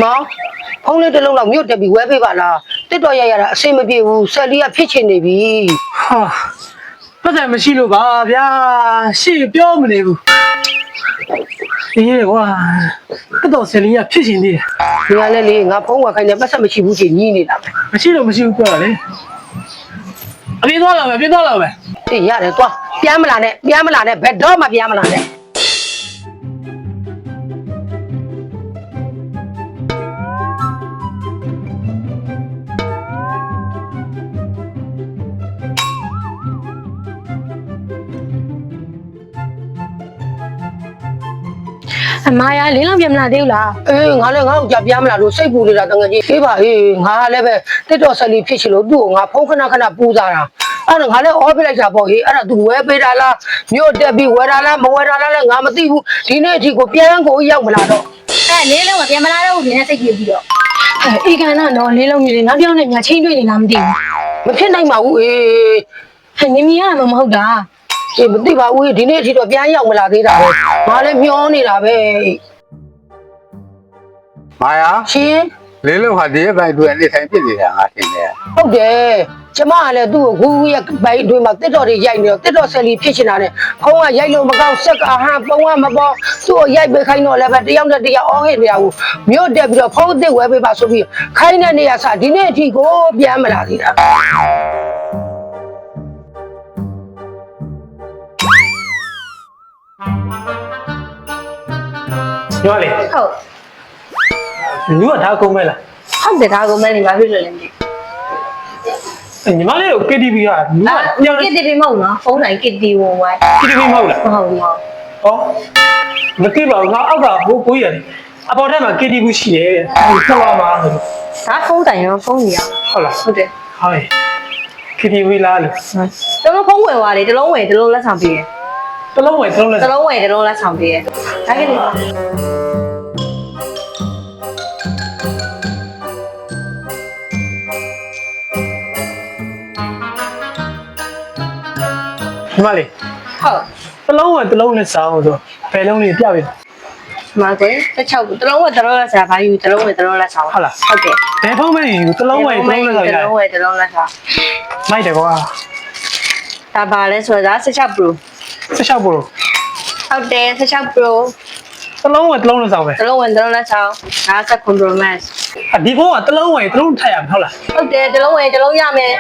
မောင်ဖုန်းလေးတစ်လုံးလောက်မြို့တက်ပြီးဝဲပေးပါလားတစ်တော်ရရတာအဆင်မပြေဘူးဆက်လီကဖြစ်ချင်နေပြီ ဟာပတ်သက်မရှိလို့ပါဗျာရှေ့ပြောမနေဘူးအေးကွာကတော့ဆယ်လီကဖြစ်ရှင်သေးတယ် ဒီကလည်းလေငါဖုန်းဝယ်ခိုင်းတယ်ပတ်ဆက်မရှိဘူးချင်ညီးနေတာပဲ မရှိလို့မရှိဘူးပြောတာလေအပြေးသွားလာမယ်ပြေးသွားလာမယ် အေးရတယ်သွားပြန်မလာနဲ့ဘယ်တော့မှပြန်မလာနဲ့အမရလင်းလောက်ပြန်မလာသေးဘူးလား အေးငါလည်းငါ့ကိုကြပြန်မလာလို့စိတ်ပူနေတာတကယ်ကြီးအေးပါအေးငါလည်းပဲတစ်တော်ဆက်လီဖြစ်ချင်လို့သူ့ကိုငါဖုန်းခဏပူစားတာအဲ့တော့ငါလည်းအော်ပြလိုက်တာပေါ့ဟေးအဲ့ဒါ तू ဝဲပေးတာလားမြို့တက်ပြီးဝဲတာလားမဝဲတာလားလည်းငါမသိဘူးဒီနေ့အထိကိုပြန်ကိုရောက်မလာတော့ လင်းလုံးကပြန်မလာတော့ဘူးဒီနေ့စိတ်ကြည့်ပြီးတော့အေးကန်တော့လင်းလုံးကြီးနောက်တစ်ယောက်နဲ့ညာချင်းတွေ့နေလားမသိဘူး မဖြစ်နိုင်ပါဘူးအေး နင်မရမှာမဟုတ်တာ အေးမသိပါဘူးဒီနေ့အထိတော့ပြန်ရောက်မလာသေးတာပဲငါလည်းမျောနေတာပဲ မာယာ ရှင် လေးလုံးဟာဒီရဲ့ဘိုင်အတွင်းနေထိုင်ပြစ်နေတာငါထင်တယ် ဟုတ်တယ်ကျမကလည်းသူ့ကိုဂူရဲ့ဘိုင်အတွင်းမှာတစ်တော်တွေရိုက်နေတော့တစ်တော်ဆက်လီဖြစ်ချင်တာနဲ့ဖုန်းကရိုက်လို့မကောက်ဆက်ကဟန်ပုံကမပေါ်သူ့ကိုရိုက်ပေးခိုင်းတော့လည်းပဲတယောက်နဲ့တယောက်အော်ဟစ်နေရဘူးမြို့တက်ပြီးတော့ဖုန်းအစ်စ်ဝဲပေးပါဆိုပြီးခိုင်းတဲ့နေရာစဒီနေ့အထိကိုပြန်မလာသေးတာ ညောလေ ဟုတ် လူကဒါကုန်မဲ့လား ဟုတ်တယ်ဒါကိုမလေးဘာဖြစ်လို့လဲမသိ ညီမလေးကို KTV ကလူကညောင်း ကစ်တီဗီမဟုတ်နော်ဖုန်းတိုင်းကစ်တီဝင်ဝိုင်း KTV မဟုတ်လား မဟုတ်ဘူး ဟောမသိပါဘူးငါအောက်ကဘိုးကိုရတယ်အပေါ်ထက်မှာ KTV ရှိတယ်ဆက်လာမှာဆို ဒါဖုန်းတိုင်းရောဖုန်းကြီးရော ဟုတ်လား ဟုတ်တယ် ဟော KTV လားလို့ ကျွန်တော်ဖုန်းဝယ်သွားတယ်တစ်လုံးဝယ်တစ်လုံးလက်ဆောင်ပေးတယ် တစ်လုံးဝယ်တစ်လုံးလဲ တစ်လုံးဝယ်တစ်လုံးလက်ဆောင်ပေးတယ်ဒါကလေး ညီမလေး ဟုတ် တစ်လုံးဝယ်တစ်လုံးလဲစားအောင်ဆိုဘယ်လုံးလေးပြပြီ မတယ်တစ်ချောက်တစ်လုံးဝယ်တစ်လုံးလက်ဆောင်ဘာယူတစ်လုံးဝယ်တစ်လုံးလက်ဆောင်ဟုတ်တယ် ဘယ်ဖုန်းမဲယူတစ်လုံးဝယ်တစ်လုံးလဲစားရ တစ်လုံးဝယ်တစ်လုံးလက်ဆောင် လိုက်တယ်ကွာ ဒါပါလဲဆိုတော့16 Pro 16 Pro ဟုတ်တယ်16 Pro တစ်လုံးဝယ်တစ်လုံးလဲစားပဲ တစ်လုံးဝယ်တစ်လုံးလက်ဆောင်ဒါ16 Pro Max ဒီဖုန်းကတစ်လုံးဝယ်တစ်လုံးထည့်ရမှာဟုတ်လား ဟုတ်တယ်တစ်လုံးဝယ်တစ်လုံးရမယ်